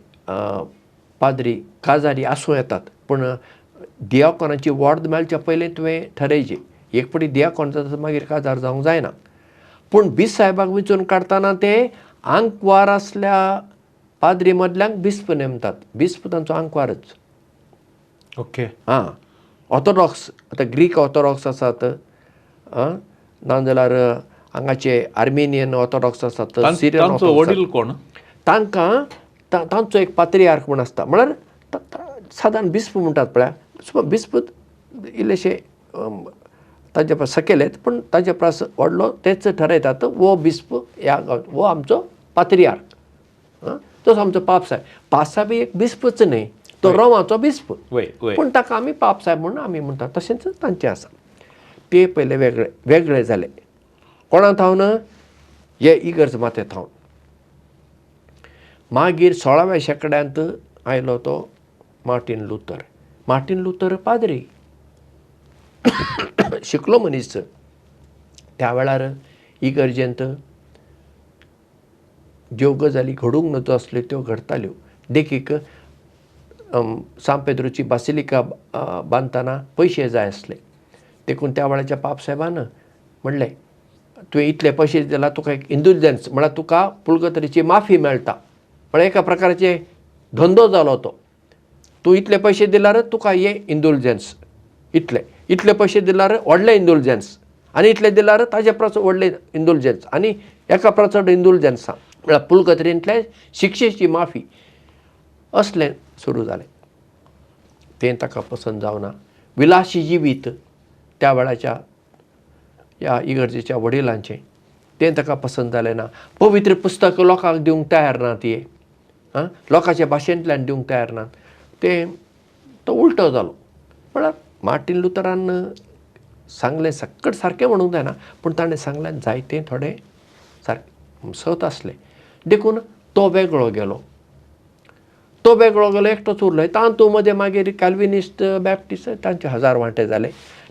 पाद्री काजारी आसूं येतात, पूण दियाकोनाची वॉर्ड मेळच्या पयलीं तुवें थरयचें. एक फावटी दियाकोन जाता मागीर काजार जावंक जायना. पूण बीस साहेबाक वेंचून काडटना ते आंकवार आसल्या पाद्री मदल्यांक बिस्प नेमतात. बिस्प तांचो आंकवारच. ओके. ऑर्थोडॉक्स आतां ग्रीक ऑर्थोडॉक्स आसात, नाजाल्यार हांगाचे आर्मेनियन ऑर्थोडॉक्स आसात, सिरियन तांचो वडील कोण? तांकां तांचो एक पात्रियार्क म्हूण आसता. म्हळ्यार सादारण बिस्प म्हणटात पळय, बिस्प इल्लेशे ताचे परस सकयलेत, पूण ताचे परस व्हडलो तेच ठरयतात वो बिस्प ह्या वो आमचो पात्रियार्क. तसो आमचो पापसाहेब. पापसाहेब एक बिस्पच न्हय, तो रोमाचो बिस्प, पूण ताका आमी पापसाहेब म्हणून आमी म्हणटा. तशेंच तांचें आसा. ते पयले वेगळे जाले. कोणा थावन? हे इगर्ज माते थावन. मागीर 16व्या शेंकड्यांत आयलो तो मार्टीन लुथर. मार्टीन लुथर पाद्री, शिकलो मनीस. त्या वेळार इगर्जेंत ज्यो गजाली घडूंक नजो आसल्यो त्यो घडटाल्यो. देखीक सांत पेद्रूची बासिलिका बांदतना पयशे जाय आसले. देखून त्या वेळाच्या पापसाहेबान म्हणलें, तुवें इतले पयशे दिला तुका एक इंडुलजन्स, म्हळ्यार तुका पुलगतरीची माफी मेळटा. म्हळ्यार एका प्रकारचे धंदो जालो तो. तूं इतले पयशे दिल्यार तुका हे इंडुलजन्स, इतले पयशे दिल्यार व्हडले इंडुलजन्स, आनी इतले दिल्यार ताजे परस व्हडले इंडुलजन्स, आनी एका परस चड इंडुलजन्सां, म्हळ्यार पुलगतरींतले शिक्षेची माफी. असलें सुरू जालें. तें ताका पसंद जावना. विलासी जिवीत त्या वेळाच्या ह्या इगर्जेच्या वडिलांचें, तें ताका पसंद जालें ना. पवित्र पुस्तक लोकांक दिवंक तयार ना ती, लोकांच्या भाशेंतल्यान दिवंक तयार नात. तो उलटो जालो. म्हळ्यार मार्टीन लुथरान सांगलें सक्कट सारकें म्हणूंक जायना, पूण ताणें सांगल्यान जायतें थोडें सारकें सत आसलें. देखून तो वेगळो गेलो. एकटोच उरलो. तातूंत मदें मागीर कॅल्विनिस्ट, बॅप्टिस्ट तांचे हजार वांटे जाले.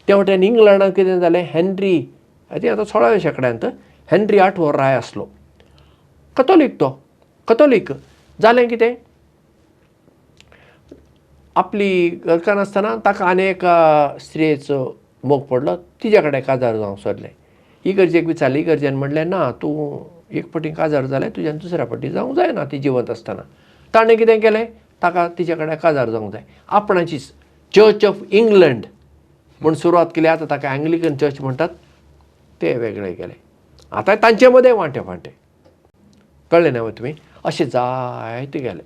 ते वटेन इंग्लंडांत कितें जालें, हेनरी, ती आतां 16व्या शेंकड्यांत हेनरी 8वो राय आसलो. कथोलीक जालें कितें, आपली घरकान्न आसतना ताका आनी एका स्त्रियेचो मोग पडलो, तिजे कडेन काजार जावंक सोदलें. इगर्जेक विचारलें इगर्जेन म्हणलें ना तूं एक फावटी काजार जालें तुज्यान दुसऱ्या फावटी जावंक जायना ती जिवंत आसतना. ताणें कितें केलें ताका तिचे कडेन काजार जावंक जाय आपणाचीच चर्च ऑफ इंग्लंड म्हूण सुरवात केली. आतां ताका एंग्लिकन चर्च म्हणटात ते वेगळे केले. आतां तांचे मदें वांटे फांटे कळ्ळें न्हय तुमी. अशें जायते गेले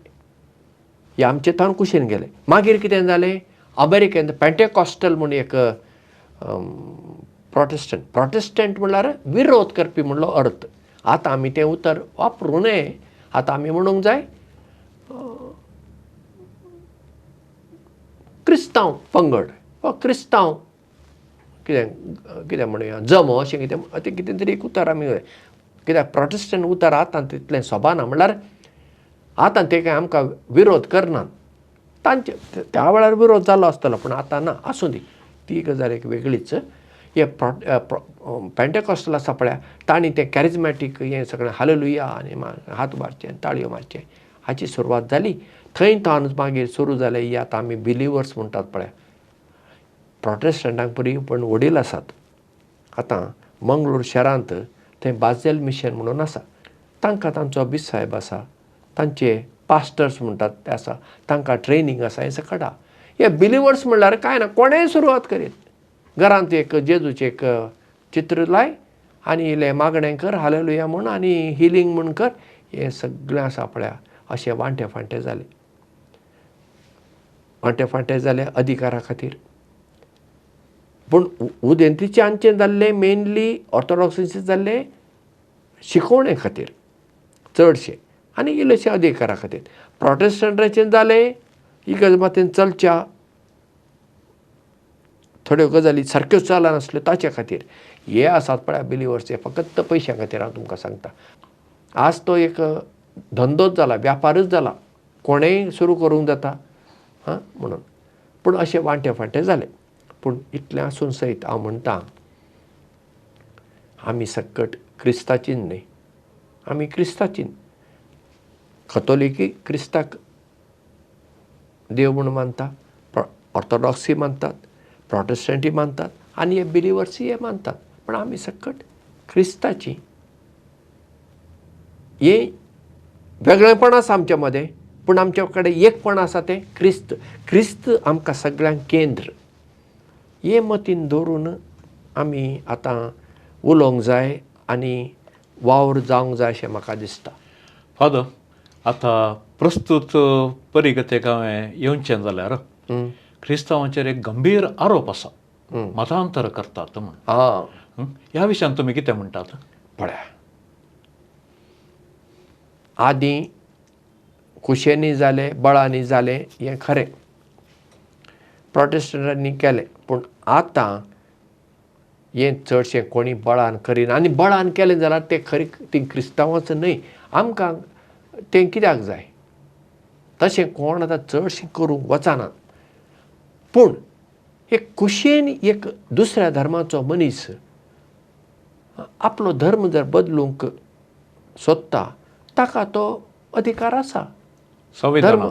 हे आमचे थंय कुशीन गेले. मागीर कितें जालें अमेरिकेन पेंटेकॉस्टल म्हूण एक प्रोटेस्टंट म्हणल्यार विरोध करपी म्हणलो अर्थ. आतां आमी तें उतर वापरूं नये. आतां आमी म्हणूंक जाय क्रिस्तांव पंगड वा क्रिस्तांव कितें म्हणुया जमो अशें कितें तरी एक उतर आमी कित्याक प्रोटेस्टंट उतर आतां तितलें सोबाना. म्हणल्यार आतां ते काय आमकां विरोध करनात. तांचे त्या वेळार विरोध जालो आसतलो पूण आतां ना. आसूं दी ती गजाल एक वेगळीच. हे पेंटेकॉस्टल आसा पळय तांणी तें कॅरिझमॅटीक हें सगळें हालेलुया आनी हात मारचे ताळयो मारचे हाची सुरवात जाली. थंय थावन मागीर सुरू जालें ही आतां आमी बिलिवर्स म्हणटात पळय. प्रोटेस्टंटांक परी पण वडील आसात. आतां मंगळूर शहरांत थंय बाजेल मिशन म्हणून आसा. तांकां तांचो बीस साहेब आसा. तांचे पास्टर्स म्हणटात ते आसा. तांकां ट्रेनींग आसा हें सगळें. हे बिलिवर्स म्हणल्यार कांय ना कोणेंय सुरवात करीत. घरांत एक जेजूचें एक चित्र लाय आनी इल्लें मागणें कर हालेलुया म्हूण आनी हिलींग म्हूण कर. हें सगळें आसा पळय. अशें वांटे फांटे जाले अधिकारा खातीर. पूण उदेंतीचे आमचें जाल्लें मेनली ऑर्थोडॉक्सीचें जाल्लें शिकोवणे खातीर चडशें आनी इल्लेशें अधिकारा खातीर. प्रोटेस्टंटाचें जालें इगर्ज चलच्या थोड्यो गजाली सारक्यो चलनासल्यो ताचे खातीर. हे आसात पळय बिलिवर्स हे फकत पयशां खातीर हांव तुमकां सांगता. आज तो एक धंदोच जाला व्यापारच जाला. कोणेंय सुरू करूंक जाता म्हणून. पूण अशें वांटे फांटे जालें. पूण इतलें आसून सयत हांव म्हणटा आमी सकट क्रिस्ताचीच न्ही. आमी क्रिस्ताचीन कथोलिकी क्रिस्ताक देव म्हणून मानता. ऑर्थोडॉक्सी मानतात. प्रोटेस्टंटी मानतात आनी हे बिलिवर्सी हे मानतात. पण आमी सकट क्रिस्ताची. हे वेगळेपण आसा आमच्या मदें पूण आमचे कडेन एकपण आसा तें क्रिस्त आमकां सगळ्यांक केंद्र. हे मतीन दवरून आमी आतां उलोवंक जाय आनी वावर जावंक जाय अशें म्हाका दिसता. फादर आतां प्रस्तुत परिगतेक हांवें येवचें जाल्यार क्रिस्तांवांचेर एक गंभीर आरोप आसा. मतांतर करतात म्हूण. ह्या विशयान तुमी कितें म्हणटात? पळया आदीं कुशेनी जालें बळांनी जालें हें खरें. प्रोटेस्टंटांनी केलें पूण आतां हें चडशें कोणी बळान करिना. आनी बळान केलें जाल्यार तें खरें ती क्रिस्तांवांच न्हय. आमकां तें कित्याक जाय तशें कोण आतां चडशें करूंक वचनात. पूण एक कुशेन एक दुसऱ्या धर्माचो मनीस आपलो धर्म जर बदलूंक सोदता ताका तो अधिकार आसा. धर्म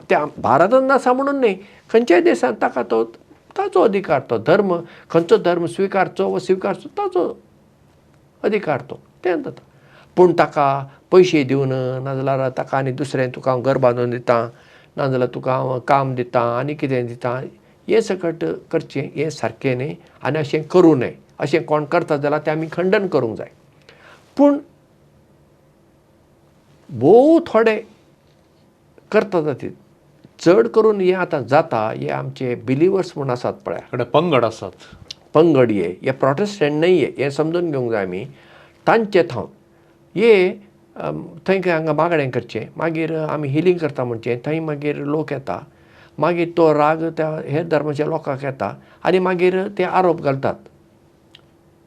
त्या भारतांत आसा म्हणून न्ही खंयच्याय देशांत ताका तो ताचो अधिकार. तो धर्म खंयचो धर्म स्विकारचो वा स्विकारचो ताचो अधिकार तो तें जाता. पूण ताका पयशे दिवन नाजाल्यार ताका आनी दुसरें तुका हांव घर बांदून दिता नाजाल्यार तुका हांव काम दिता आनी कितें दिता हें सकट करचें हें सारकें न्ही. आनी अशें करूं नये. अशें कोण करता जाल्यार तें आमी खंडन करूंक जाय. पूण भोव थोडे करता जाती चड करून हें आतां जाता. हे आमचे बिलिवर्स म्हूण आसात पळय पंगड आसात. पंगड हे प्रोटेस्टंट न्हय हें समजून घेवंक जाय आमी. तांचे थावन हे थंय हांगा मागणें करचें मागीर आमी हिलींग करता म्हणचें थंय मागीर लोक येता. मागीर तो राग त्या हेर धर्माच्या लोकांक येता आनी मागीर ते आरोप घालतात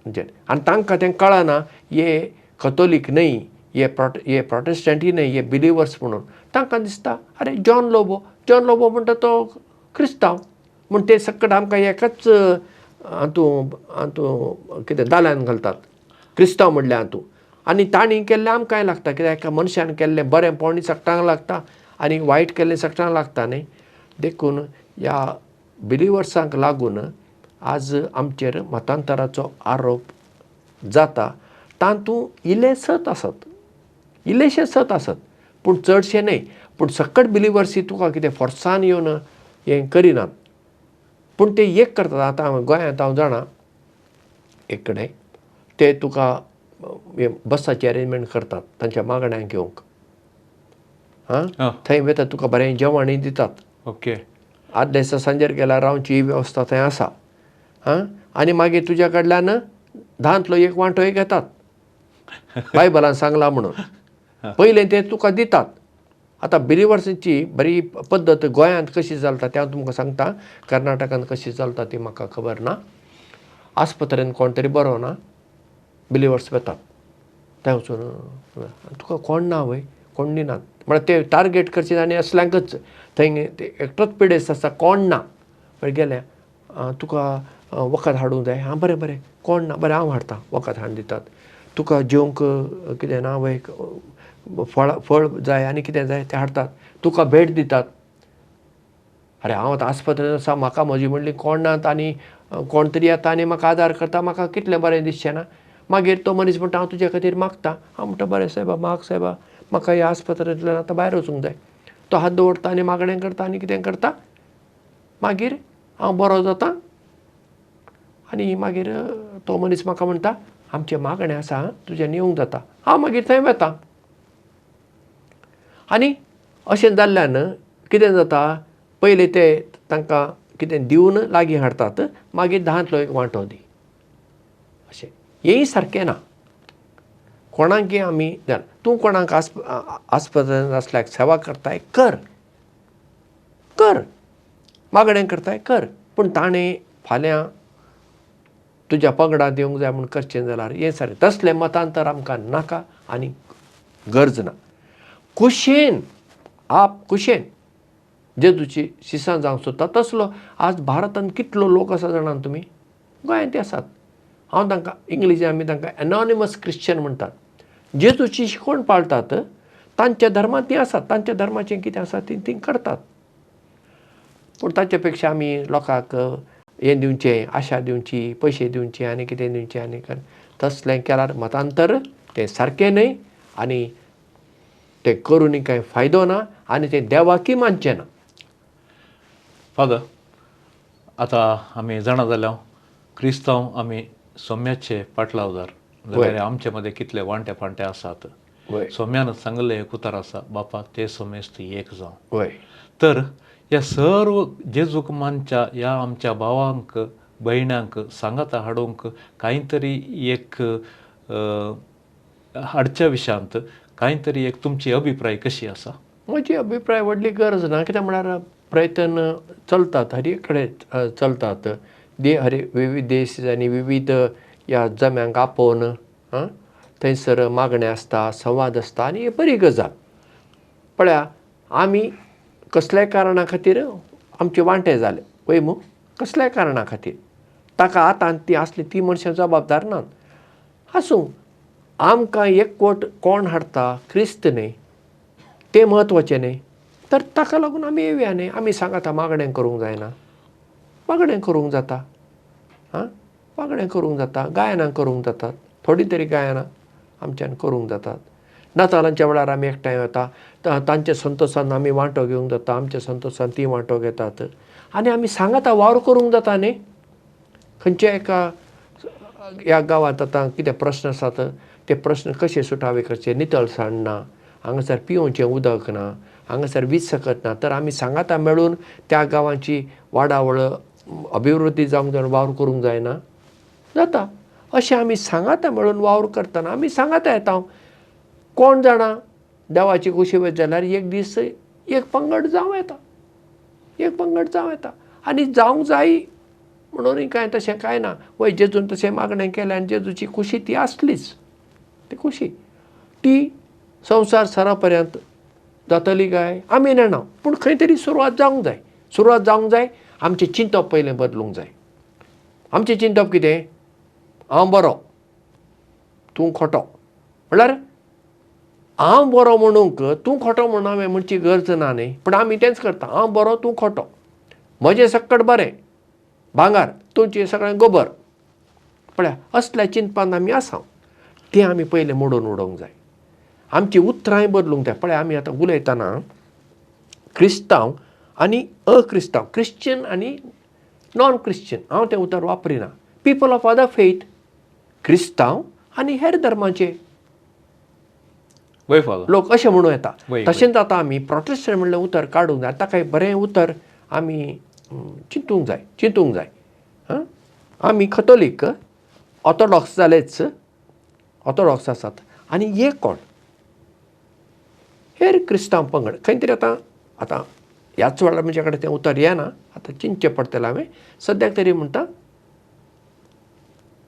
म्हणजे. आनी तांकां तें कळना हे कथोलीक न्हय हे प्रोटेस्टंटी न्हय हे बिलिवर्स म्हणून. तांकां दिसता अरे जॉन लोबो म्हणटा तो क्रिस्तांव म्हूण ते सकट आमकां एकाच हातूं कितें दाल्यान घालतात क्रिस्तांव म्हणल्या हातूं. आनी तांणी केल्लें आमकांय लागता कित्याक एका मनशान केल्लें बरेंपण सगळ्यांक लागता आनी वायट केल्लें सगळ्यांक लागता न्ही. देखून ह्या बिलिवर्सांक लागून आज आमचेर मतांतराचो आरोप जाता तातूं इल्लेशेच आसत पूण चडशे न्हय. पूण सकट बिलिवर्सी तुका कितें फोर्सान येवन हें करिनात. पूण ते एक करतात. आतां गोंयांत हांव जाणा एक कडेन ते तुका बसाची अरेंजमेंट करतात तांच्या मागण्यांक येवंक. थंय वयता तुका बरें जेवणूय दितात. ओके. आदल्या दिसा सांजेर गेल्यार रावची ही वेवस्था थंय आसा. आनी मागीर तुज्या कडल्यान धांतलो एक वांटोय घेतात बायबलान सांगला म्हणून. पयलें ते तुका दितात. आतां बिलिवर्सांची बरी पद्दत गोंयांत कशी चलता तें हांव तुमकां सांगता. कर्नाटकांत कशी चलता ती म्हाका खबर ना. आस्पत्रेन कोण तरी बरो ना बिलिवर्स वतात. थंय वचून तुका कोण ना वय कोण दिनात म्हळ्यार ते टार्गेट करचे आनी असल्यांकच थंय ते एकटोच पिडेस्त आसता कोण ना. म्हळ्यार गेले तुका वखद हाडूंक जाय. बरें बरें कोण ना बरें हांव हाडटां वखद हाडून दितात. तुका जेवंक कितें ना वय फळ जाय आनी कितें जाय तें हाडटात. तुका भेट दितात. अरे हांव आतां आस्पत्रेन आसा म्हाका म्हजी म्हणली कोण नात आनी कोण तरी येता आनी म्हाका आदार करता म्हाका कितलें बरें दिसचें ना. मागीर तो मनीस म्हणटा हांव तुजे खातीर मागता. हांव म्हणटा बरें सायबा माग सायबा म्हाका ह्या आस्पत्रेंतल्यान आतां भायर वचूंक जाय. तो हात दवरता आनी मागणें करता आनी कितें करता. मागीर हांव बरो जाता आनी मागीर तो मनीस म्हाका म्हणटा आमचें मागणें आसा तुज्यान येवंक जाता. हांव मागीर थंय वता. आनी अशें जाल्ल्यान कितें जाता पयलीं ते तांकां कितें दिवन लागीं हाडटात. मागीर धांतलो एक वांटो दी अशें. हेंय सारकें ना. कोणाकय आमी तूं कोणाक आस्पत्रेंत आसल्याक सेवा करताय कर मागणें करताय कर. पूण ताणें फाल्यां तुज्या पंगडांत येवंक जाय म्हूण करचें जाल्यार हें सारकें. तसलें मतांतर आमकां नाका आनी गरज ना. कुशेन जेजूची शिसां जावंक सोदता तसलो आज भारतांत कितलो लोक आसा जाणात तुमी. गोंयांत आसात. हांव तांकां इंग्लिशीन आमी तांकां एनॉनिमस क्रिश्चन म्हणटात. जेजूची शिकवण पाळटात. तांच्या धर्मांत तीं आसात. तांच्या धर्माचें कितें आसा तीं करतात. पूण ताचे पेक्षा आमी लोकांक हें दिवचें आशा दिवची पयशे दिवचे आनी कितें दिवचें आनी तसलें केल्यार मतांतर तें सारकें न्हय आनी तें करूनय कांय फायदो ना आनी तें देवाकय मानचें ना. फादर आतां आमी जाणा जाल्या क्रिस्तांव आमी सोम्याचे पाटलावदार जाल्यार आमचे मदें कितले वांटे फांटे आसात. सोम्यानच सांगलें एक उतार आसा बापा ते सोमेस्त एक जावं. तर ह्या सर्व जेजूक मानच्या ह्या आमच्या भावांक भयण्यांक सांगाता हाडूंक कांय तरी एक हाडच्या विशयांत कांय तरी एक तुमची अभिप्राय कशी आसा. म्हजी अभिप्राय व्हडली गरज ना. कित्याक म्हळ्यार प्रयत्न चलतात हर एक कडेन चलतात. विविध देश आनी विविध ह्या जम्यांक आपोवन थंयसर मागणें आसता संवाद आसता आनी ही बरी गजाल. पळया आमी कसल्याय कारणा खातीर आमचे वांटे जाले पळय मू कसल्याय कारणा खातीर ताका आतां ती आसली ती मनशां जबाबदार नात. आसूं आमकां एकवट कोण हाडटा क्रिस्त न्हय तें म्हत्वाचें न्हय. तर ताका लागून आमी येवया न्हय. आमी सांगाता मागणें करूंक जायना. मागणें करूंक जाता. मागणें करूंक जाता. गायनां करूंक जातात. थोडीं तरी गायनां आमच्यान करूंक जातात. नातालांच्या वेळार आमी एकठांय वता. तांच्या संतोशान आमी वांटो घेवंक जाता. आमच्या संतोशान ती वांटो घेतात आनी आमी सांगाता वावर करूंक जाता न्हय. खंयच्या एका ह्या गांवांत आतां कितें प्रस्न आसात ते प्रस्न कशे सुटावे करचे. नितळसाण ना. हांगासर पिवोवचें उदक ना. हांगासर वीज सकत ना. तर आमी सांगाता मेळून त्या गांवांची वाडावळ अभिवृद्धी जावंक जाय वावर करूंक जायना. जाता अशें आमी सांगाता मेळून वावर करतना आमी सांगाता येता. कोण जाणा देवाची कुशी वयत जाल्यार एक दीस एक पंगड जावं येता. आनी जावंक जाय म्हणून कांय तशें कांय ना. वय जेजून तशें मागणें केलें आनी जेजूची कुशी ती आसलीच. ती कुशी ती संवसार सरा पर्यंत जातली काय आमी नेना. पूण खंय तरी सुरवात जावंक जाय. आमचें चिंतप पयलें बदलूंक जाय. आमचें चिंतप कितें हांव बरो तूं खोटो. म्हळ्यार हांव बरो म्हणूंक तूं खोटो म्हणून हांवें म्हणची गरज ना न्हय. पूण आमी तेंच करता. हांव बरो तूं खोटो. म्हजें सक्कट बरें भांगार तुमचें सगळें गोबर पळया असल्या चिंतपान आमी आसा तें आमी पयलें मोडून उडोवंक जाय. आमची उतरांय बदलूंक जाय. पळय आमी आतां उलयतना क्रिस्तांव आनी अक्रिस्तांव, क्रिश्चन आनी नॉन क्रिश्चन हांव तें उतर वापरिना. पीपल ऑफ अदर फेथ, क्रिस्तांव आनी हेर धर्माचे वय फादर लोक अशें म्हणूं येता. वय, तशेंच आतां आमी प्रोटेस्टंट म्हणलें उतर काडूंक जाय. ताका एक बरें उतर आमी चिंतूंक जाय. आमी कथोलीक ऑर्थोडॉक्स जालेच, ऑर्थोडॉक्स आसात. आनी हे कोण हेर क्रिस्तांव पंगड खंय तरी आतां ह्याच वेळार म्हजे कडेन तें उतर येना. आतां चिंतचें पडटलें हांवें. सद्याक तरी म्हणटा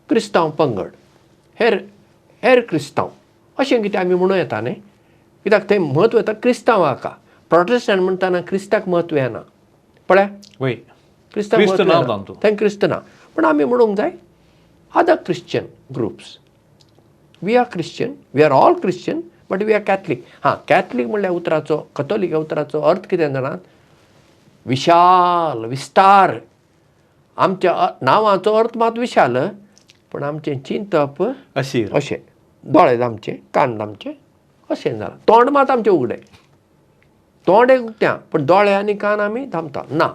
क्रिस्तांव पंगड, हेर क्रिस्तांव अशें कितें आमी म्हणूं येता न्ही. कित्याक थंय म्हत्व येता क्रिस्तांवाक. प्रोटेस्टंट म्हणटाना क्रिस्ताक म्हत्व येना. पळय वय क्रिस्ताक क्रिस्त नांव म्हत्व तांतू. थंय क्रिस्त ना. पूण आमी म्हणूंक जाय other Christian groups. We are Christian, we are all Christian, but we are Catholic. Catholic म्हणल्यार उतराचो, कथोलीक ह्या उतराचो अर्थ कितें जाणात? विशाल, विस्तार. आमच्या नांवाचो अर्थ मात विशाल, पूण आमचें चिंतप अशीर अशें. दोळे आमचे, कान आमचे अशें जालां. तोंड मात आमचें उगडें. तोंड एक उक्त्या, पूण दोळे आनी कान आमी थांबता ना.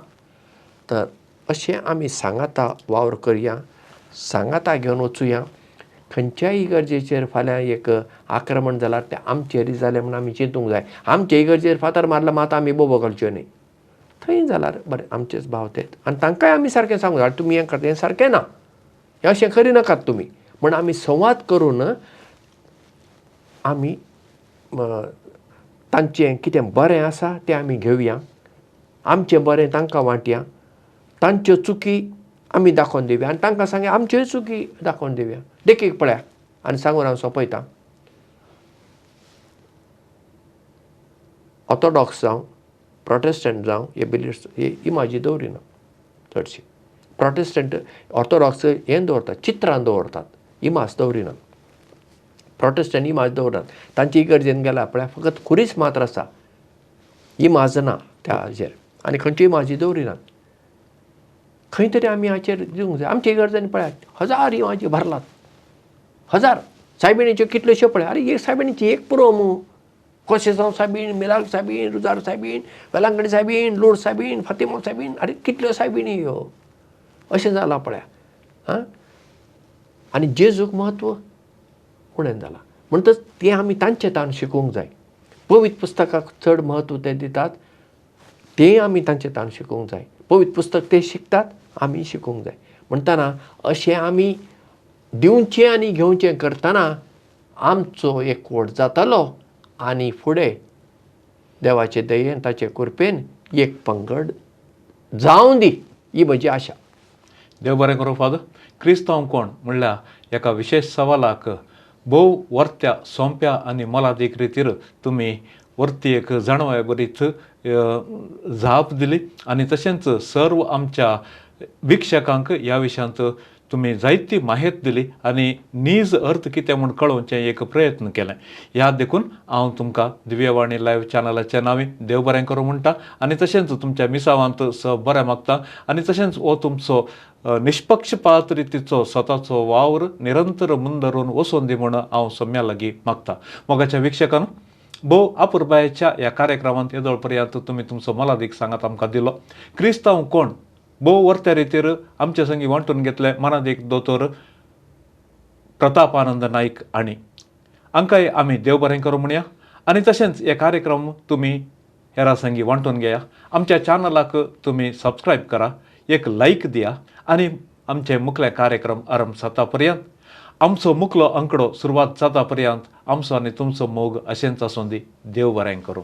तर अशें आमी सांगाता वावर करया, सांगाता घेवन वचुया. खंयच्याय इगर्जेचेर फाल्यां एक आक्रमण जाल्यार तें आमचेर जालें म्हणून आमी चिंतूंक जाय. आमचे इगर्जेर फातर मारलो मात आमी बोबो घालच्यो न्ही. थंय जाल्यार बरें आमचेच भाव तेत. आनी तांकांय आमी सारकें सांगूंक जाय तुमी हें करता हें सारकें ना, हें अशें करिनाकात तुमी म्हण आमी संवाद करून आमी तांचें कितें बरें आसा तें आमी घेवया. आमचें बरें तांकां वांटया. तांच्यो चुकी आमी दाखोवन दिवया आनी तांकां सांगया आमच्योय चुकी दाखोवन दिवया. देखीक पळया आनी सांगून हांव सोंपयतां. ऑर्थोडॉक्स जावं प्रोटेस्टंट जावं हे बिलीव्स ही म्हाजी दवरिना चडशी. प्रोटेस्टंट ऑर्थोडॉक्स हें दवरतात, चित्रां दवरतात, इमास दवरिनात. प्रोटेस्टंट इमास दवरनात. तांची इगर्जेन गेल्यार पळय फकत खुरीच मात्र आसा, इमाज ना त्या हाजेर. आनी खंयची इमाजी दवरिनात. खंय तरी आमी हाचेर दिवंक जाय. आमच्या इगर्जेन पळयात 1000 इमाजी भरलात. 1000 सायबिणीच्यो कितल्योश्यो पळय. अरे एक सायबिणीची एक पुरो मू. कोशेसांव सायबीण, मिलाग सायबीण, रुजार सायबीण, वेलांगडी सायबीण, लोड सायबीण, फातिमा सायबीण. अरे कितल्यो सायबिणी ह्यो. अशें जालां पळया. आनी जेजूक म्हत्व उणें जालां. म्हणटच तें आमी तांचे तान शिकूंक जाय. पवित्र पुस्तकाक चड म्हत्व ते दितात तें आमी तांचे तान शिकूंक जाय. पवित्र पुस्तक ते शिकतात आमी शिकूंक जाय. म्हणटना अशें आमी दिवचें आनी घेवचें करतना आमचो एकवट जातालो आनी फुडें देवाचे दयेन ताचे कृपेन एक पंगड जावं दी ही म्हजी आशा. देव बरें करूं फादर. क्रिस्तांव कोण म्हणल्यार एका विशेष सवालाक भोव वर्त्या सोंप्या आनी मोलादीक रितीर तुमी वर्ती एक जाणवाय बरीच जाप दिली आनी तशेंच सर्व आमच्या विक्षकांक ह्या विशयांत तुमी जायती माहिती दिली आनी नीज अर्थ कितें म्हूण कळोवचें एक प्रयत्न केलें. ह्या देखून हांव तुमकां दिव्यवाणी लायव्ह चॅनलाच्या नांवी देव बरें करूं म्हणटा आनी तशेंच तुमच्या मिसावांत बरें मागता आनी तशेंच हो तुमचो निश्पक्षपात रितीचो स्वताचो वावर निरंतर मुंदरून वचून दी म्हूण हांव सम्या लागीं मागता. मोगाच्या विक्षकांनो, भोव अपुरबायेच्या ह्या कार्यक्रमांत येदोळ पर्यंत तुमी तुमचो मोलादीक सांगात आमकां दिलो. क्रिस्तांव कोण भोव वर्त्या रितीर आमचे संगी वांटून घेतले मानादीक दोतोर प्रताप आनंद नाईक आनी हांकांय आमी देव बरें करूं म्हणया. आनी तशेंच हे कार्यक्रम तुमी हेरां संगी वांटून घेया. आमच्या चॅनलाक तुमी सबस्क्रायब करा, एक लायक दिया आनी आमचे मुखले कार्यक्रम आरंभ जाता पर्यंत आमचो मुखलो अंकडो सुरवात जाता पर्यंत आमचो आनी तुमचो मोग अशेंच आसूं दी. देव बरें करूं.